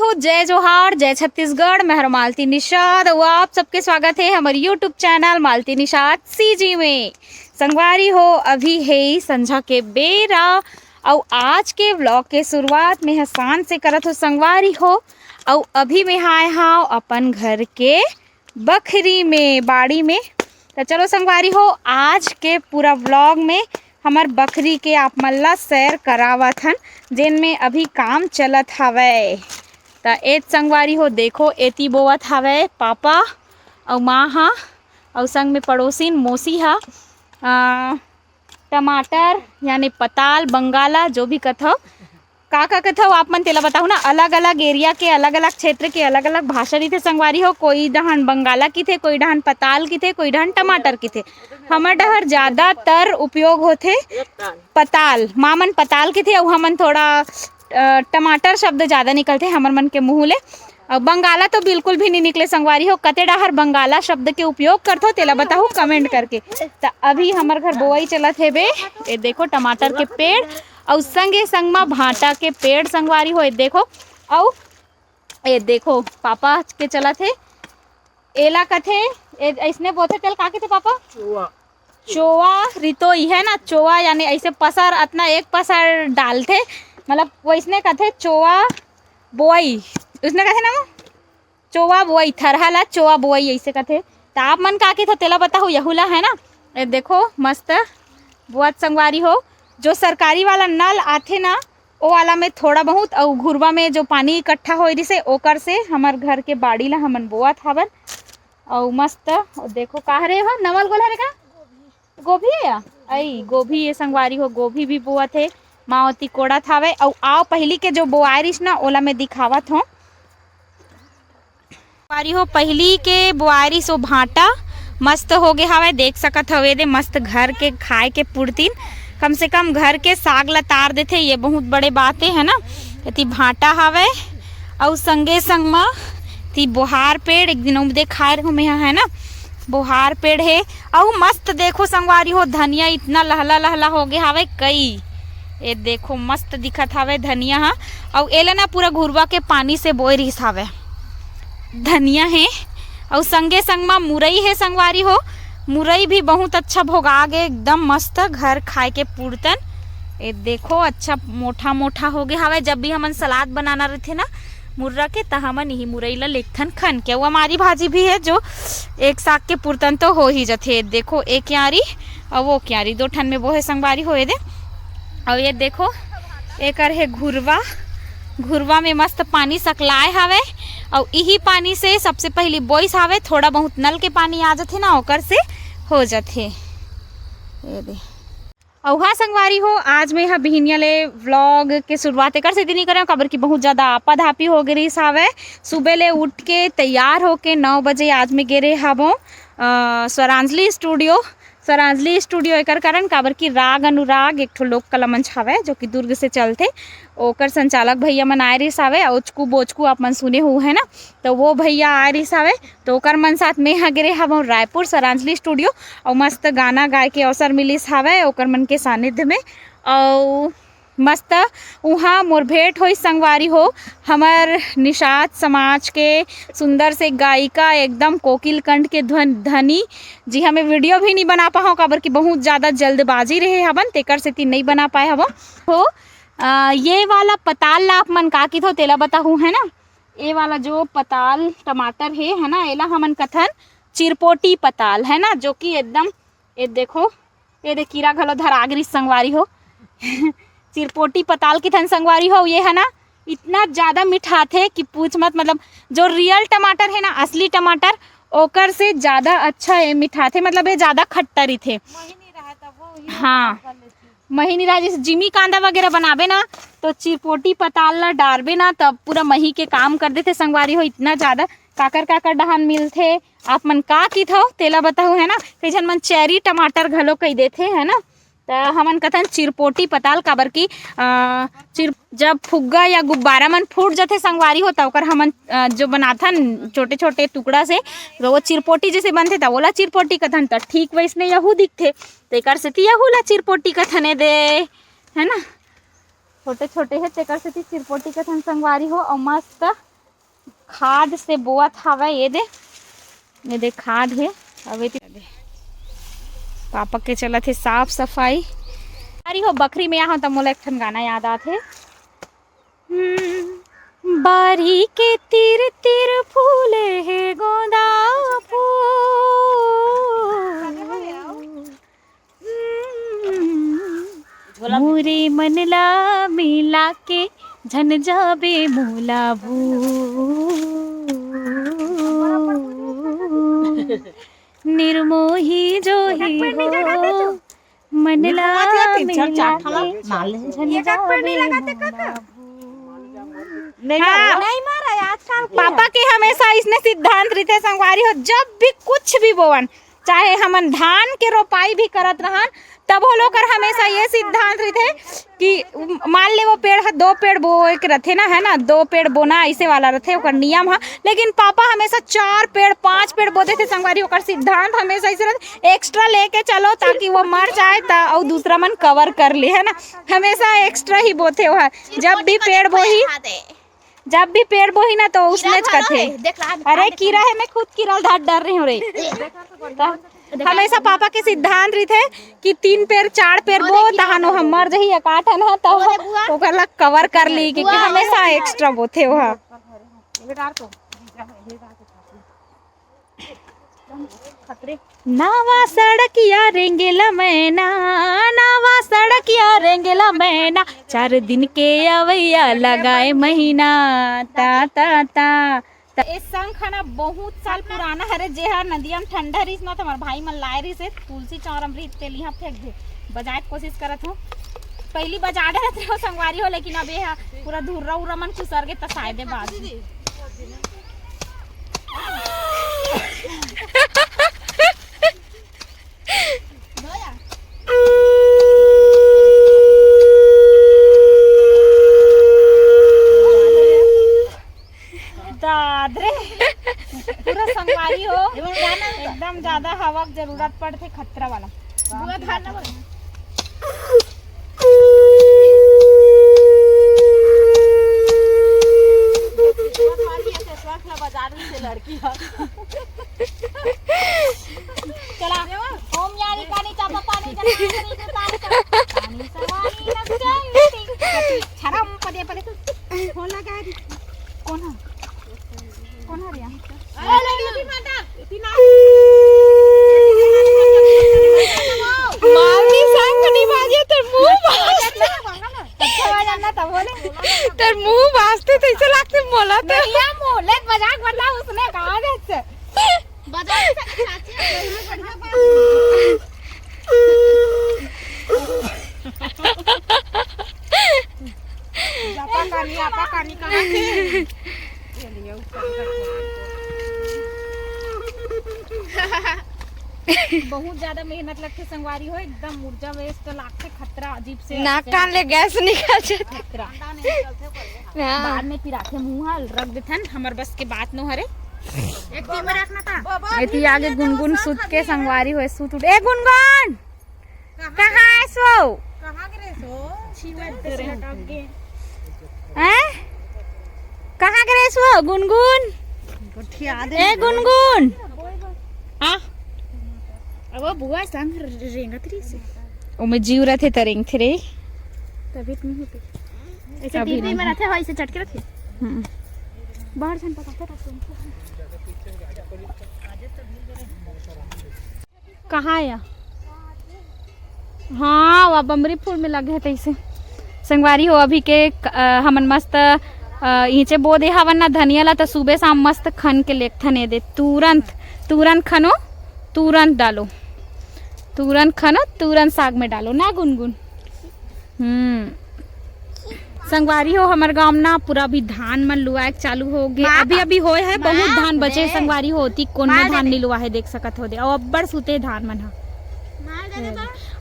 हो, जय जोहार, जय छत्तीसगढ़। मैं हर मालती निषाद और आप सबके स्वागत है हमारे यूट्यूब चैनल मालती निषाद सीजी में। संगवारी हो, अभी है संझा के बेरा और आज के व्लॉग के शुरुआत में हसान से करत हो संगवारी हो। और अभी मैं आए हाँ अपन घर के बखरी में बाड़ी में। तो चलो संगवारी हो, आज के पूरा व्लॉग में हमार बकरी के आप मल्ला सैर करावत हन, जिन में अभी काम चलत हवै। त एत संगवारी हो देखो, एती बोवत हवै पापा और माँ हा और संग में पड़ोसिन मौसी हा टमाटर यानी पताल बंगाला जो भी कथो का कथो आप मन तेला बताओ ना। अलग अलग एरिया के अलग अलग क्षेत्र के अलग अलग भाषा रही थे संगवारी हो। कोई डहन बंगाला की थे, कोई डहन पताल की थे, कोई डहन टमाटर की थे। हमर डहर ज्यादातर उपयोग होते पताल, माँ मन पताल की थे और हमन थोड़ा टमाटर शब्द ज़्यादा निकलते हमर मन के मुँह ले। और बंगाला तो बिल्कुल भी नहीं निकले संगवारी हो। कते डाहर बंगाला शब्द के उपयोग करथो तेला बताओ कमेंट करके। तो अभी हमर घर बोआई चलत है बे, ये देखो टमाटर के पेड़ और संगे संग में भाटा के पेड़ संगवारी हो। ये देखो और ये देखो पापा के चलत है एला कथे ऐसने बोथे तेल का थे पापा चोवा रितोई है ना। चोवा यानी ऐसे पसर अतना एक पसर डालते, मतलब वैसने कथे चोवा बोआई, उसने कथे ना चोवा बोआई, थरहाला चोवा बोआई ऐसे कथे। तो आप मन का थे तेला बताओ यहुला है ना। ये देखो मस्त बुआत संगवारी हो। जो सरकारी वाला नल आथे ना वो वाला में थोड़ा बहुत और घुरवा में जो पानी इकट्ठा हो रही से ओकर से हमार घर के बाड़ी ला हमन बोआत हवन। और मस्त देखो कहा रे हो नवल गोला रे का गोभी है या आई गोभी ये संगवारी हो। गोभी भी बोअत है, माओती कोड़ा थावे। और आओ पहली के जो बोआरिश ना ओला में दिखावत हो संगवारी हो। पहली के बोआरिश वो भाटा मस्त हो गए हवे, देख सकत हवे दे मस्त घर के खाए के पुरतीन कम से कम घर के साग ला तार देते, ये बहुत बड़े बातें है ना। ती भाटा हवे और संगे संग में ती बोहार पेड़ एक दिन देखाए रहो मैं है ना, बोहार पेड़ है। और मस्त देखो संगवारी हो धनिया इतना लहला लहला हो गया हवे कई, ये देखो मस्त दिखत हवे धनिया हा। और एला ना पूरा घुरवा के पानी से बोए रही हवे धनिया है। और संगे संग में मुरई है संगवारी हो। मुरई भी बहुत अच्छा भोगा गए एकदम मस्त घर खाए के पुरतन। ये देखो अच्छा मोटा मोटा हो गया हवे। जब भी हमन सलाद बनाना रहते ना मुर्रा के त हमन यही मुरई ला लेखथन खन के। वो हमारी भाजी भी है जो एक साग के पुरतन तो हो ही जाते। देखो एक क्यारी और वो क्यारी दो ठन में वो है संगवारी हो दे। और ये देखो एक है घुरवा, घुरवा में मस्त पानी सकलाए हवे। और यही पानी से सबसे पहली बोइस हवे, थोड़ा बहुत नल के पानी आ जाते ना ओकर से हो जाते। ये दे और हाँ संगवारी हो, आज मैं यहाँ बिहनिया ले व्लॉग के शुरुआत कर से नहीं करें काबर की बहुत ज़्यादा आपा धापी हो गई सावे। सुबह ले उठ के तैयार होके 9 बजे आज मैं गे हवों स्वरांजलि स्टूडियो। स्वरांजलि स्टूडियो एकर कारण काबर की राग अनुराग एक ठो लोक कला मंच हवे जो कि दुर्ग से चलते, ओकर संचालक भैया मन आए रही सावे। ओचकू बोचकू आप मन सुने हुए है ना, तो वो भैया आए रही सावे। तो ओकर मन साथ में यहाँ गिरे हवों रायपुर स्वरांजलि स्टूडियो और मस्त गाना गाए के अवसर मिलिस हवे ओकर मन के सानिध्य में। और मस्त वहाँ मोर भेंट हो संगवारी हो हमार निषाद समाज के सुंदर से गायिका एकदम कोकिल कंठ के धनी जी। हमें वीडियो भी नहीं बना पाओ काबर की बहुत ज़्यादा जल्दबाजी रहे हवन तेकर से ती नहीं बना पाए हवो। तो ये वाला पताल ला आप मन का की थो तेला बताहूँ है ना। ये वाला जो पताल टमाटर है ना, एला हमन कथन चिरपोटी पताल है ना, जो कि एकदम ये देखो ये दे कीरा घलो धरागरी संगवारी हो चिरपोटी पताल की थन संगवारी हो। ये है ना इतना ज़्यादा मीठा थे कि पूछ मत, मतलब जो रियल टमाटर है ना असली टमाटर ओकर से ज़्यादा अच्छा है मीठा थे, मतलब ये ज़्यादा खट्टरी थे। हाँ महीनी रहा जैसे जिमी कांदा वगैरह बनाबे ना तो चिरपोटी पताल ला डारबे ना तब पूरा मही के काम कर देते संगवारी हो। इतना ज़्यादा काकर डहान मिलते आप मन का की थो तेला बताओ है ना। कई जन मन चेरी टमाटर घलो कही देते है ना, तो हमन कथन चिरपोटी पताल काबर की जब फुग्गा या गुब्बारा मन फूट जाते संगवारी हो तो ओकर हमन जो बनाथन छोटे छोटे टुकड़ा से तो वो चिरपोटी जैसे बनते तब ओला चिरपोटी कथन। तो ठीक वैसने यहू दिखते तेकर से यहू ला चिरपोटी कथने दे है ना। छोटे छोटे है तेकर से चिरपोटी कथन संगवारी हो। और मस्त खाद से बोअत हवा। ये दे खाद है। अब पापा के चलत है साफ सफाई। अरे हो बकरी में यहाँ तब मोला एक ठन गाना याद आते। बारी के तीर तीर फूले है गोंदा मोरे मनला मिला के झन जाबे मोला भू निर्मोही जो ही हो मनला मिला के झन जाबे नहीं मारा आजकल। पापा के हमेशा इसने सिद्धांत रहते संगवारी हो, जब भी कुछ भी बोवन, चाहे हमन धान के रोपाई भी करत रहन तब वो लोग हमेशा ये सिद्धांत रहते कि मान ले वो पेड़ है 2 पेड़ बोए के रहते ना, है ना, 2 पेड़ बोना ऐसे वाला रहते ओकर नियम है। लेकिन पापा हमेशा 4 पेड़ 5 पेड़ बोते थे संगवारी। ओकर सिद्धांत हमेशा ऐसे रहते एक्स्ट्रा लेके चलो ताकि वो मर जाए और दूसरा मन कवर कर ले, है ना। हमेशा एक्स्ट्रा ही बोते हो। जब भी पेड़ बोही ना तो उसने कथे अरे कीड़ा है, मैं खुद कीड़ा डर रही हूँ रे। हमेशा पापा के सिद्धांत रही थे कि 3 पेड़ 4 पेड़ बो तहानो हम मर जही काटन है तो ओकर ला कवर कर ली, क्योंकि हमेशा एक्स्ट्रा बोथे हो। नावा सड़किया रेंगेला मैना, नावा सड़किया रेंगेला मैना, 4 दिन के अवैया लगाए महीना ता ता ता। ये शंख ना बहुत साल पुराना है, जेहा नदिया में ठंडा रही ना तो हमारे भाई मन लाए रही से तुलसी चौर अमृत तेल यहाँ फेंक दे बजाए कोशिश करत हूँ। पहली बजा रहे हो संगवारी हो, लेकिन अब ये पूरा धुर्रा उर्रा मन चुसर के तसाए दे बाद दादरे पूरा संगवारी हो एकदम ज्यादा हवा की जरूरत पड़ते खतरा वाला। चला ओम यानी कानी चापा पानी छरम पदे पदे फोन लगा दी कौन है रे मामी संग नहीं बाजे तर मुंह वास्ते तो ऐसा लगते मोला तो या मोले मजाक बदला उसने कहा जैसे बजा आपा कानी कहां थे बहुत ज्यादा मेहनत लगती संगवारी हो, एकदम ऊर्जा वेस्ट लगते खतरा अजीब से नाक कान ले गैस निकल जाते बाद में पिराते मुंह रख देथन। हमर बस के बात न हरे एक टीम में रखना था। एती आगे गुनगुन सूत के संगवारी हो सूत उठ। ए गुनगुन कहां है सो कहां गिरे सो छीवत तेरे हटक के हैं कहां गिरे सो गुनगुन ए गुनगुन हां अब बुआ संग रेंगत रही से ओ में जीव रहे थे तरेंग थे रे तबीयत नहीं होती ऐसे टीवी में रहते वैसे चटके रहते बाहर छन पता कहाँ आया। हाँ वह बमरी फूल में लगे थे इसे संगवारी हो। अभी के हमन मस्त ईचे बो दे हवन ना धनिया ला तो सुबह शाम मस्त खन के लेखथने दे तुरंत खनो तुरंत डालो तुरंत खनो तुरंत साग में डालो ना गुनगुन। संगवारी हो हमारे गांव ना पूरा भी धान मन लुआए चालू हो गए। अभी होए है बहुत धान बचे संगवारी होती कोन में धान नहीं लुआ है देख सकत हो दे और अब्बड़ सुते धान मन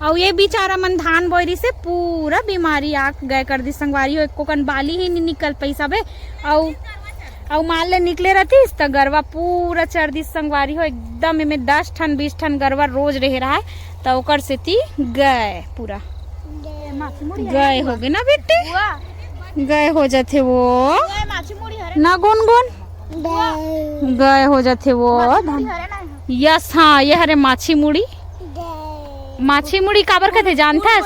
और ये बेचारा मन धान बोरी से पूरा बीमारी आक गए कर दी संगवारी हो। एको कन बाली ही नहीं निकल पैसा बे और मान ले निकले रहती तो गरवा पूरा चढ़ दी संगवारी हो एकदम में 10 टन 20 टन गरवा रोज रह रहा है तो ओकर से ती गए पूरा गए हो गए ना बेटे गए हो जाते वो ना गुनगुन गए हो जाते वो यस हाँ ये हरे माछी मुड़ी काबर कहते जानता है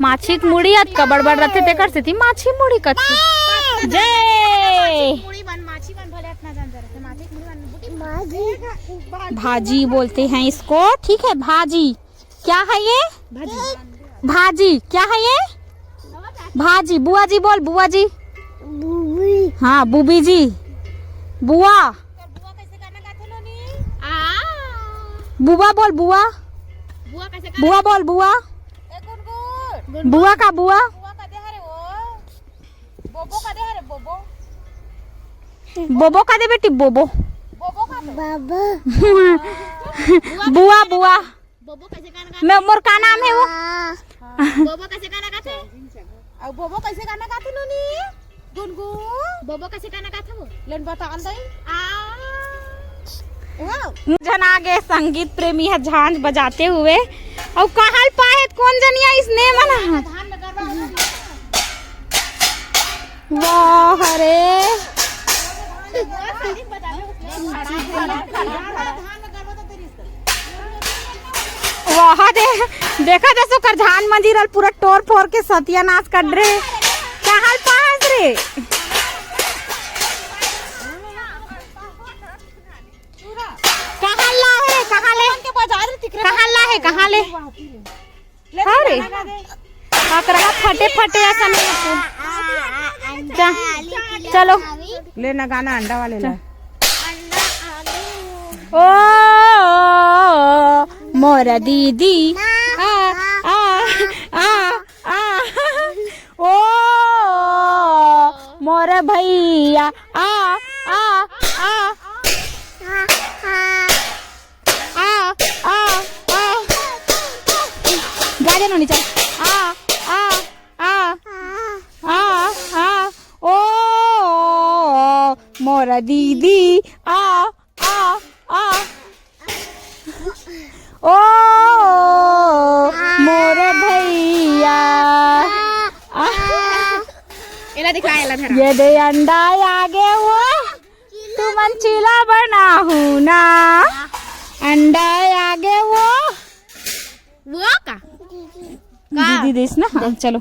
माछी मुड़ी अत कबड़ बड़ रहते ते करते थी माछी मुड़ी कथी जय भाजी बोलते हैं इसको ठीक है भाजी क्या है ये भाजी क्या है ये भाजी बुआ जी बोल बुआ जी हाँ बूबी जी बुआ बुआ बोल बुआ बुआ बोल बुआ बुआ का बुआ बोबो का दे बेटी बोबो बुआ बुआ मैं मोर का नाम है वो बोबो कैसे गाना गाते और बोबो कैसे गाना गाते नोनी गुनगुन बोबो कैसे गाना गाते वो लन बता अंदर जन आगे संगीत प्रेमी है झांझ बजाते हुए और कहाँ पाए कौन जनिया इसने मना वाह रे वाह देखा जैसो कर झान मंदिर पूरा टोर फोर के सत्यानाश कर रहे कहाँ पास रे कहाँ ले अरे काकरा फटे फटे ऐसा नहीं चलो लेना गाना अंडा वाले ला ओ मोरा दीदी आ आ आ आ ओ मोरा भैया आ आ आ गाजे नो नीचे आ आ आ आ आ ओ मोरा दीदी आ आ आ ओ मोरे भैया एला दिखा एला धरा ये दे अंडा आगे वो तू मंचीला बनाहू ना अंडा आगे वो का दीदी देश ना हाँ चलो